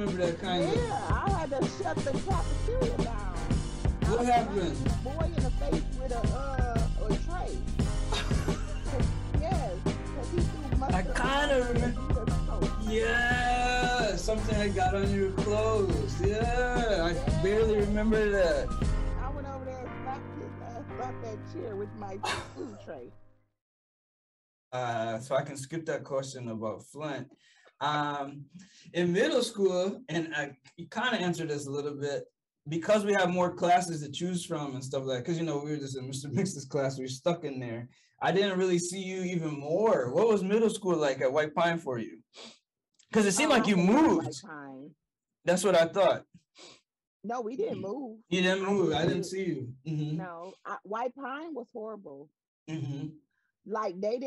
remember that kind of. Yeah, I had to shut the cafeteria down. I What slapped happened? this boy in the face with a tray. Cause, yes, because he threw I mustard on kind my of remember. Adidas coat. Yeah, something had got on your clothes. Yeah, I barely Yeah. remember that. I went over there and slapped his ass off that chair with my food tray. So I can skip that question about Flint. Um, in middle school, and you kind of answered this a little bit, because we have more classes to choose from and stuff like that, because you know we were just in Mr. Mix's class, we were stuck in there. I didn't really see you even more. What was middle school like at White Pine for you? Because it seemed Oh, like I you hated White moved. Pine. That's what I thought. No, we didn't move. You didn't I move. just I didn't did. see you. Mm-hmm. No, White Pine was horrible. Mm-hmm. Like they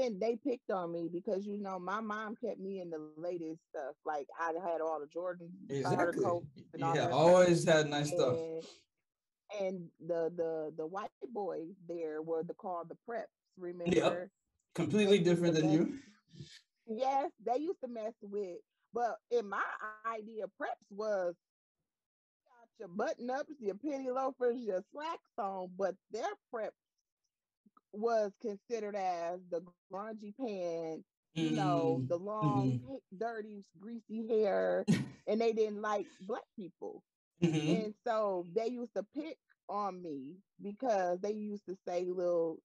picked on me because my mom kept me in the latest stuff. Like I had all the Jordan starter Exactly. coats and all Yeah, that stuff. always had nice stuff. And the white boys there were called the preps. Yep. Remember, they Completely used to different than mess. you. Yes, they used to mess with. But in my idea, preps was got your button ups, your penny loafers, your slacks on, but their prep was considered as the grungy pants, Mm-hmm. the long, Mm-hmm. dirty, greasy hair, and they didn't like black people. Mm-hmm. And so they used to pick on me because they used to say little,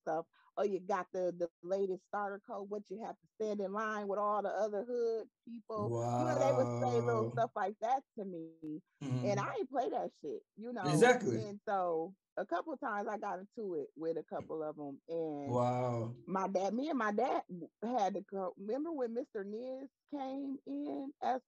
stuff. Oh, you got the latest starter coat, what you have to stand in line with all the other hood people. They would say little Wow. stuff like that to me. And I Mm-hmm. ain't play that shit. Exactly. And so a couple of times I got into it with a couple of them. And Wow. me and my dad had to go. Remember when Mr. Niz came in as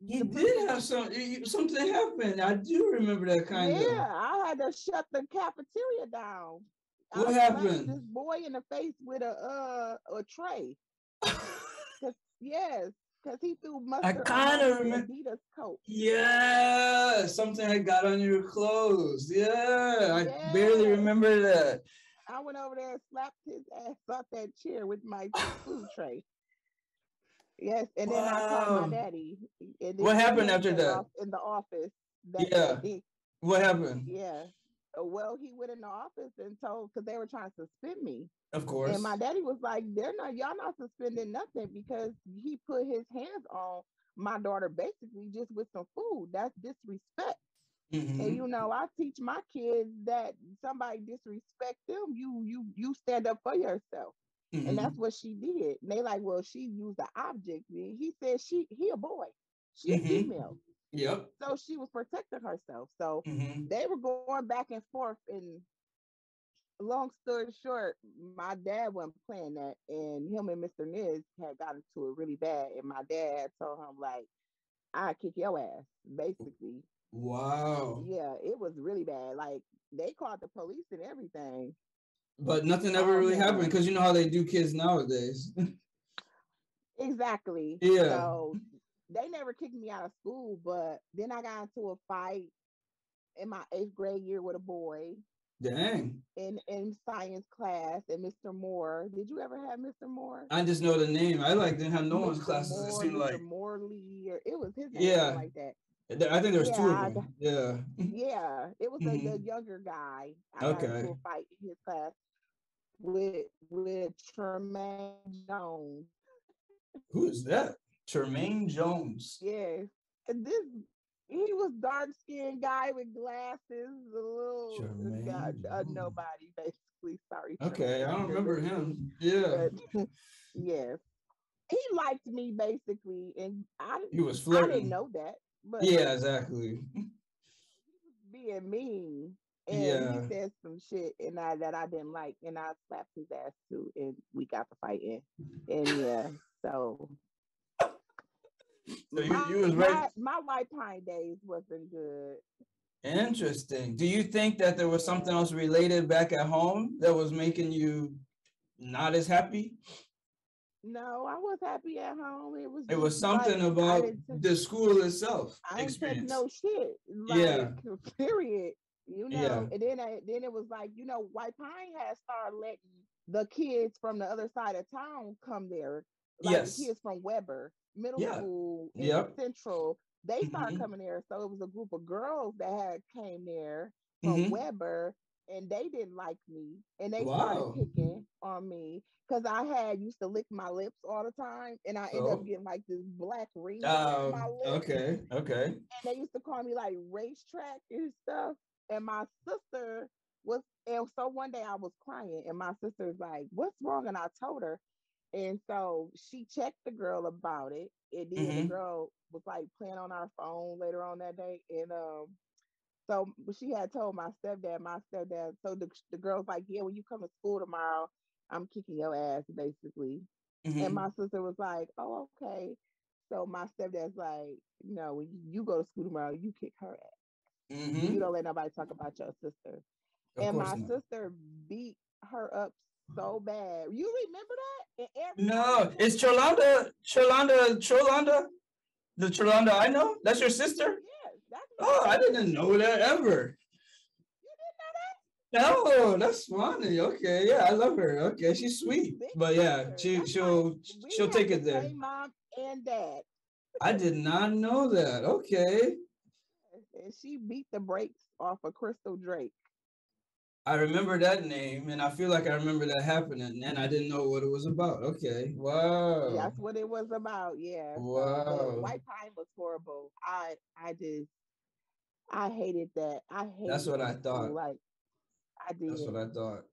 He the did principal? have something happen. I do remember that kind Yeah, of. I had to shut the cafeteria down. What I slapped happened? this boy in the face with a tray. Cause yes, cause he threw I mustard on kind my of remember. Adidas coat. Yeah, something had got on your clothes. Yeah, I barely Yes, remember that. I went over there and slapped his ass off that chair with my food tray. Yes, and then I called my Wow. daddy, and What then happened him after came that? off in the office that Yeah. day. What happened? Yeah. Well, he went in the office and told because they were trying to suspend me. Of And my course. daddy was like, y'all not suspending nothing because he put his hands on my daughter basically just with some food. That's disrespect. And Mm-hmm. I teach my kids that somebody disrespect them, you stand up for yourself. And that's Mm-hmm. what she did. And they like, well, she used the object. And he said he a boy. She a Mm-hmm. female. Yep. So she was protecting herself. So Mm-hmm. they were going back and forth, and long story short, my dad wasn't playing that, and him and Mr. Niz had got into it really bad. And my dad told him like, "I kick your ass," basically. Wow. Yeah, it was really bad. Like they called the police and everything But nothing ever on really happened him. because you know how they do kids nowadays. Exactly. Yeah. So they never kicked me out of school, but then I got into a fight in my eighth grade year with a boy Dang. in science class, and Mr. Moore. Did you ever have Mr. Moore? I just know the name. I like didn't have no one's Mr. classes. It Moore, seemed Mr. like. Morley, or it was his name, something Yeah. like that. I think there was Yeah, two of them. Yeah. yeah, it was the Mm-hmm. younger guy. I got into Okay. a fight in his class with Tremaine Jones. Who is that? Tremaine Jones. Yes, and this he was dark skinned guy with glasses, a little Tremaine a Jones. nobody basically. Sorry, Okay, I Tremaine, if don't you're remember listening, him. Yeah. but yes, he liked me basically, and He was I didn't flirting. know that, but Yeah, exactly. being mean. And he Yeah. said some shit that I didn't like, and I slapped his ass too, and we got to fighting. And yeah, so So my you was right. my white pine days wasn't good. Interesting. Do you think that there was something Yeah. else related back at home that was making you not as happy? No, I was happy at home. It was It just was like something about the school itself I didn't take experience. no shit. Yeah. Like period. Yeah. And then it was like, White Pine had started letting the kids from the other side of town come there, like the Yes. kids from Weber Middle Yeah. School and Yep. Central. They started Mm-hmm. coming there. So it was a group of girls that had came there from Mm-hmm. Weber, and they didn't like me, and they started Wow. picking on me because I had used to lick my lips all the time, and I ended up So, getting like this black ring around my lip, okay, okay. and they used to call me like racetrack and stuff. And my sister was, and so one day I was crying, and my sister's like, "What's wrong?" And I told her, and so she checked the girl about it. And then the Mm-hmm. girl was like playing on our phone later on that day, and so she had told my stepdad. So the girl's like, "Yeah, when you come to school tomorrow, I'm kicking your ass, basically." And Mm-hmm. my sister was like, "Oh, okay." So my stepdad's like, "No, when you go to school tomorrow, you kick her ass. You Mm-hmm. don't let nobody talk about your sister." Of And course my not. sister beat her up so bad. You remember that? And everybody was No, it's telling my sister, Cholanda, the Cholanda I know. That's your sister? "Yes, that's my Oh, I sister." didn't know that ever. You didn't know that? No, that's funny. Okay, yeah, I love her. Okay, she's She's sweet, big but yeah, sister. she That's like she'll we she'll have take the it there. same mom and dad. I did not know that. Okay, And she beat the brakes off of Crystal Drake. I remember that name, and I feel like I remember that happening, and I didn't know what it was about. Okay, wow, That's what it was about. Yeah. So, but wow. White Pine was horrible. I just I hated that. I That's hated what that I school. thought. Like I That's did. what I thought.